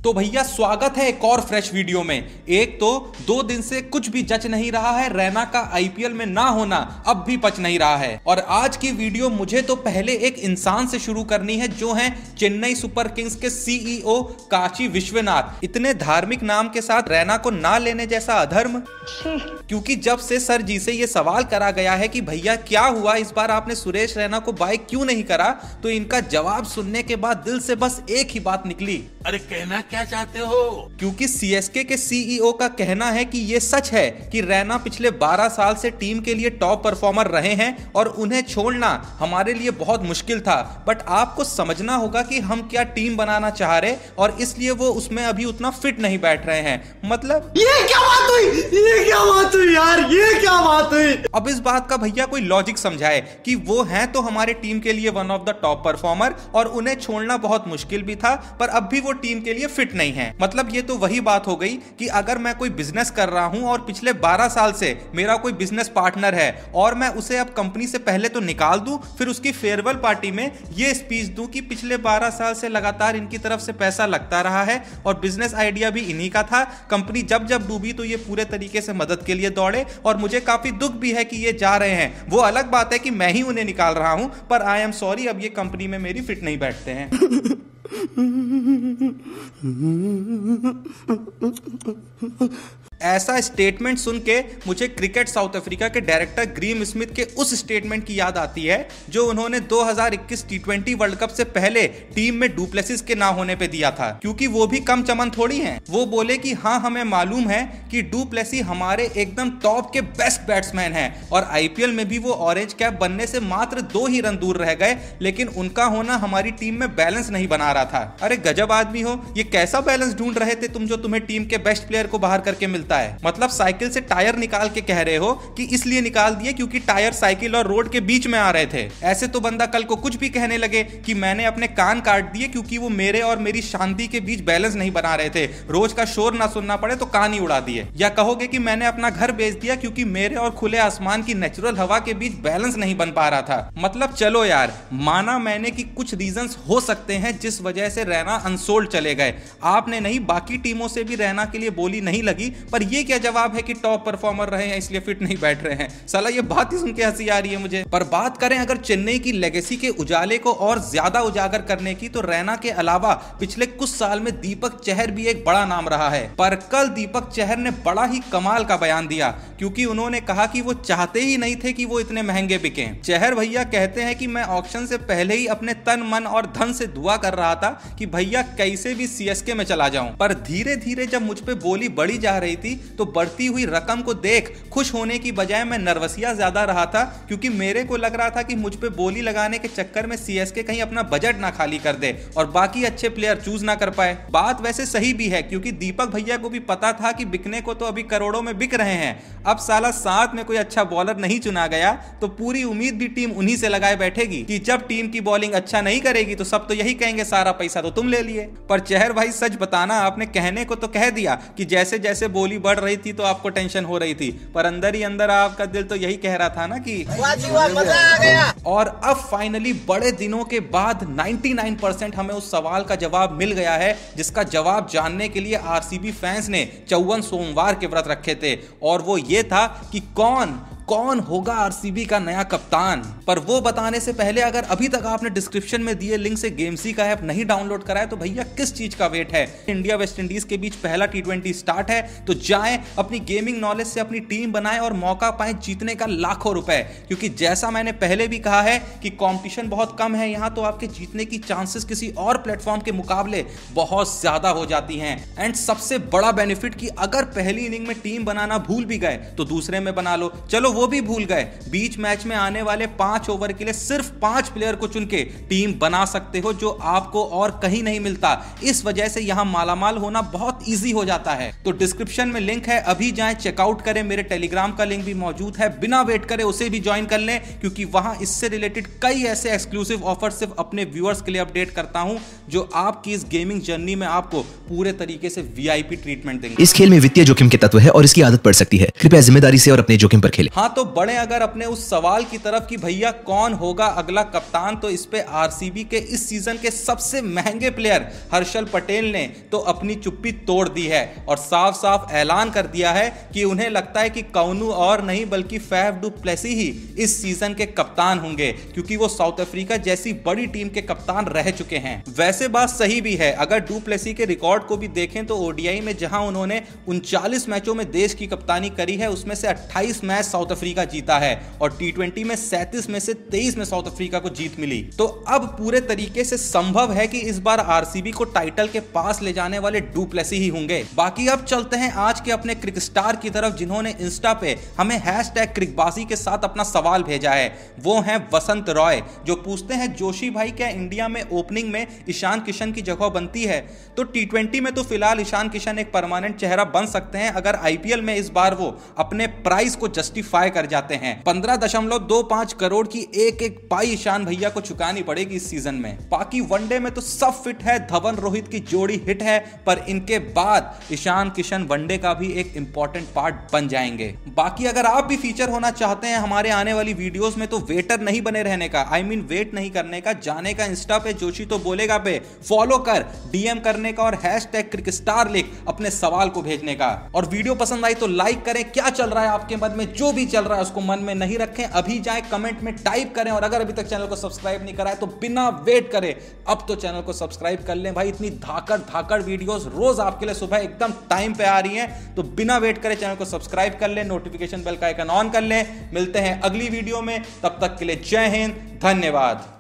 तो भैया स्वागत है एक और फ्रेश वीडियो में। एक तो 2 दिन से कुछ भी जच नहीं रहा है, रैना का आईपीएल में ना होना अब भी पच नहीं रहा है। और आज की वीडियो मुझे तो पहले एक इंसान से शुरू करनी है जो है चेन्नई सुपर किंग्स के सीईओ काशी विश्वनाथ। इतने धार्मिक नाम के साथ रैना को ना लेने जैसा अधर्म। क्योंकि जब से सर जी से ये सवाल करा गया है कि भैया क्या हुआ इस बार आपने सुरेश रैना को बाय क्यों नहीं करा, तो इनका जवाब सुनने के बाद दिल से बस एक ही बात निकली, अरे कहना क्या चाहते हो? क्योंकि सीएसके के सीईओ का कहना है कि ये सच है कि रैना पिछले 12 साल से टीम के लिए टॉप परफॉर्मर रहे हैं और उन्हें छोड़ना हमारे लिए बहुत मुश्किल था। बट आपको समझना होगा कि हम क्या टीम बनाना चाह रहे और इसलिए वो उसमें अभी उतना फिट नहीं बैठ रहे हैं। मतलब ये क्या बात हुई? ये क्या बात हुई यार? ये क्या बात हुई? अब इस बात का भैया कोई लॉजिक समझाए कि वो हैं तो हमारे टीम के लिए one of the top performer और उन्हें छोड़ना बहुत मुश्किल भी था, पर अब भी वो टीम के लिए फिट नहीं है। मतलब ये तो वही बात हो गई कि अगर मैं कोई बिजनेस कर रहा हूं और पिछले 12 साल से मेरा कोई बिजनेस पार्टनर है और मैं उसे अब कंपनी से पहले तो निकाल दूं, फिर उसकी फेयरवेल पार्टी में ये स्पीच दूं कि पिछले 12 साल से लगातार इनकी तरफ से पैसा लगता रहा है और बिजनेस आइडिया भी इन्हीं का था। कंपनी जब जब डूबी तो ये पूरे तरीके से मदद के लिए दौड़े और मुझे काफी दुख भी है कि ये जा रहे हैं। वो अलग बात है कि मैं ही उन्हें निकाल रहा हूं, पर आई एम सॉरी, अब ये कंपनी में मेरी फिट नहीं बैठते हैं। ऐसा स्टेटमेंट सुन के मुझे क्रिकेट साउथ अफ्रीका के डायरेक्टर ग्रीम स्मिथ के उस स्टेटमेंट की याद आती है जो उन्होंने 2021 टी20 वर्ल्ड कप से पहले टीम में डुप्लेसिस के ना होने पे दिया था, क्योंकि वो भी कम चमन थोड़ी हैं। वो बोले कि हाँ हमें मालूम है कि डुप्लेसी हमारे एकदम टॉप के बेस्ट बैट्समैन हैं और आईपीएल में भी वो ऑरेंज कैप बनने से मात्र 2 ही रन दूर रह गए, लेकिन उनका होना हमारी टीम में बैलेंस नहीं बना रहा था। अरे गजब आदमी हो, ये कैसा बैलेंस ढूंढ रहे थे तुम जो तुम्हें टीम के बेस्ट प्लेयर को बाहर करके मिलता है। मतलब साइकिल से टायर निकाल के कह रहे हो कि इसलिए निकाल दिए क्योंकि टायर साइकिल और रोड के बीच में आ रहे थे। ऐसे तो बंदा कल को कुछ भी कहने लगे कि मैंने अपने कान काट दिए क्योंकि वो मेरे और मेरी शांति के बीच बैलेंस नहीं बना रहे थे, रोज का शोर ना सुनना पड़े तो कान ही उड़ा दिए। या कहोगे कि मैंने अपना घर बेच दिया क्योंकि मेरे और खुले आसमान की नेचुरल हवा के बीच बैलेंस नहीं बन पा रहा था। मतलब चलो यार, माना मैंने कि कुछ रीजंस हो सकते हैं जिस वजह से रैना अनसोल्ड चले गए। आपने नहीं, बाकी टीमों से भी रैना के लिए बोली नहीं लगी, पर ये क्या जवाब है कि टॉप परफॉर्मर रहे हैं इसलिए फिट नहीं बैठ रहे हैं। साला ये बात ही सुन के हंसी आ रही है मुझे। पर बात करें अगर चेन्नई की लेगेसी के उजाले को और ज्यादा उजागर करने की, तो रैना के अलावा पिछले कुछ साल में दीपक चहर भी एक बड़ा नाम रहा है। पर कल दीपक चहर ने बड़ा ही कमाल का बयान दिया, क्योंकि उन्होंने कहा कि वो चाहते ही नहीं थे कि वो इतने महंगे बिके। चहर भैया कहते हैं कि मैं ऑक्शन से पहले ही अपने तन मन और धन से दुआ कर रहा था कि भैया कैसे भी सीएसके में चला जाऊं, पर धीरे धीरे जब मुझ पे बोली बढ़ी जा रही थी तो बढ़ती हुई रकम को देख खुश होने की बजाय मैं नर्वसिया ज्यादा रहा था, क्योंकि मेरे को लग रहा था कि मुझ पे बोली लगाने के चक्कर में सीएसके कहीं अपना बजट ना खाली कर दे और बाकी अच्छे प्लेयर चूज ना कर पाए। बात वैसे सही भी है, क्योंकि दीपक भैया को भी पता था कि बिकने को तो अभी करोड़ों में बिक रहे हैं। अब साला साथ में कोई अच्छा बॉलर नहीं चुना गया तो पूरी उम्मीद भी टीम उन्हीं से लगाए बैठेगी कि जब टीम की बॉलिंग अच्छा नहीं करेगी तो सब तो यही कहेंगे सारा पैसा तो तुम ले लिए। पर चहर भाई सच बताना, आपने कहने को तो कह दिया कि जैसे जैसे बोली बढ़ रही थी तो आपको टेंशन हो रही थी, पर अंदर ही अंदर आपका दिल तो यही कह रहा था ना कि मजा आ गया। और अब फाइनली बड़े दिनों के बाद 99% हमें उस सवाल का जवाब मिल गया है जिसका जवाब जानने के लिए आरसीबी फैंस ने 54 सोमवार के व्रत रखे थे, और वो ये था कि कौन होगा आरसीबी का नया कप्तान। पर वो बताने से पहले अगर अभी तक आपने डिस्क्रिप्शन में दिए लिंक से गेमसी का ऐप नहीं डाउनलोड कराया तो भैया किस चीज का वेट है। इंडिया वेस्ट इंडीज के बीच पहला टी20 स्टार्ट है, तो जाएं अपनी गेमिंग नॉलेज से अपनी टीम बनाएं और मौका पाएं जीतने का लाखों रुपए। क्योंकि जैसा मैंने पहले भी कहा है कि कंपटीशन बहुत कम है यहाँ, तो आपके जीतने की चांसेस किसी और प्लेटफॉर्म के मुकाबले बहुत ज्यादा हो जाती हैं। एंड सबसे बड़ा बेनिफिट कि अगर पहली इनिंग में टीम बनाना भूल भी गए तो दूसरे में बना लो। चलो वो भी भूल गए, बीच मैच में आने वाले 5 ओवर के लिए सिर्फ 5 प्लेयर को चुन के टीम बना सकते हो, जो आपको और कहीं नहीं मिलता। इस वजह से यहां मालामाल होना बहुत इजी हो जाता है। तो डिस्क्रिप्शन में लिंक है, अभी जाएं चेकआउट करें। मेरे टेलीग्राम का लिंक भी मौजूद है, बिना वेट करे उसे भी ज्वाइन कर लें, क्योंकि वहां इससे रिलेटेड कई ऐसे एक्सक्लूसिव ऑफर सिर्फ अपने व्यूअर्स के लिए अपडेट करता हूं, जो आपकी इस गेमिंग जर्नी में आपको पूरे तरीके से वीआईपी ट्रीटमेंट देंगे। इस खेल में वित्तीय जोखिम के तत्व है और इसकी आदत पड़ सकती है, कृपया जिम्मेदारी से और अपने जोखिम पर खेलें। हाँ, तो बढ़े अगर अपने उस सवाल की तरफ कि भैया कौन होगा अगला कप्तान, तो इस पे आरसीबी के इस सीजन के सबसे महंगे प्लेयर हर्षल पटेल ने तो अपनी चुप्पी तोड़ दी है और साफ साफ ऐलान कर दिया है कि उन्हें लगता है कि कौनू और नहीं बल्कि फैफ डू प्लेसी ही इस सीजन के कप्तान होंगे, क्योंकि वो साउथ अफ्रीका जैसी बड़ी टीम के कप्तान रह चुके हैं। वैसे बात सही भी है, अगर डू प्लेसी के रिकॉर्ड को भी देखें तो ओडीआई में जहां उन्होंने 39 मैचों में देश की कप्तानी करी है उसमें से 28 मैच साउथ अफ्रीका जीता है और टी20 में 37 में से 23 में साउथ अफ्रीका को जीत मिली। तो अब पूरे तरीके से संभव है कि इस बार आरसीबी को टाइटल के पास ले जाने वाले डू प्लेसी ही होंगे। बाकी अब चलते हैं आज के अपने क्रिक स्टार की तरफ जिन्होंने इंस्टा पे हमें #क्रिकबाजी के साथ अपना सवाल भेजा है। वो हैं वसंत रॉय, जो पूछते हैं जोशी भाई क्या इंडिया में ओपनिंग में ईशान किशन की जगह बनती है? तो टी20 में तो फिलहाल ईशान किशन एक परमानेंट चेहरा बन सकते हैं अगर आईपीएल में इस बार वो अपने प्राइस को जस्टिफाई कर जाते हैं। 15.25 करोड़ की एक पाई ईशान भैया को चुकानी पड़ेगी इस सीजन में। बाकी वनडे में तो सब फिट है, धवन रोहित की जोड़ी हिट है, पर इनके बाद ईशान किशन वनडे का भी एक इंपॉर्टेंट पार्ट बन जाएंगे। बाकी अगर आप भी फीचर होना चाहते हैं हमारे आने वाली वीडियोस में तो वेटर नहीं बने रहने का, वेट नहीं करने का, जाने का इंस्टा पे जोशी तो बोलेगा पे फॉलो कर, डीएम करने का और #क्रिकस्टार लिख अपने सवाल को भेजने का। और वीडियो पसंद आई तो लाइक करें। क्या चल रहा है आपके मन में, जो भी चल रहा है उसको मन में नहीं रखें, अभी जाएं कमेंट में टाइप करें। और अगर अभी तक चैनल को सब्सक्राइब नहीं करा है तो बिना वेट करे अब तो चैनल को सब्सक्राइब कर लें भाई। इतनी धाकड़ वीडियोस रोज आपके लिए सुबह एकदम टाइम पे आ रही हैं, तो बिना वेट करे चैनल को सब्सक्राइब कर लें, नोटिफिकेशन बेल का आइकन ऑन कर लें। मिलते हैं अगली वीडियो में, तब तक के लिए जय हिंद, धन्यवाद।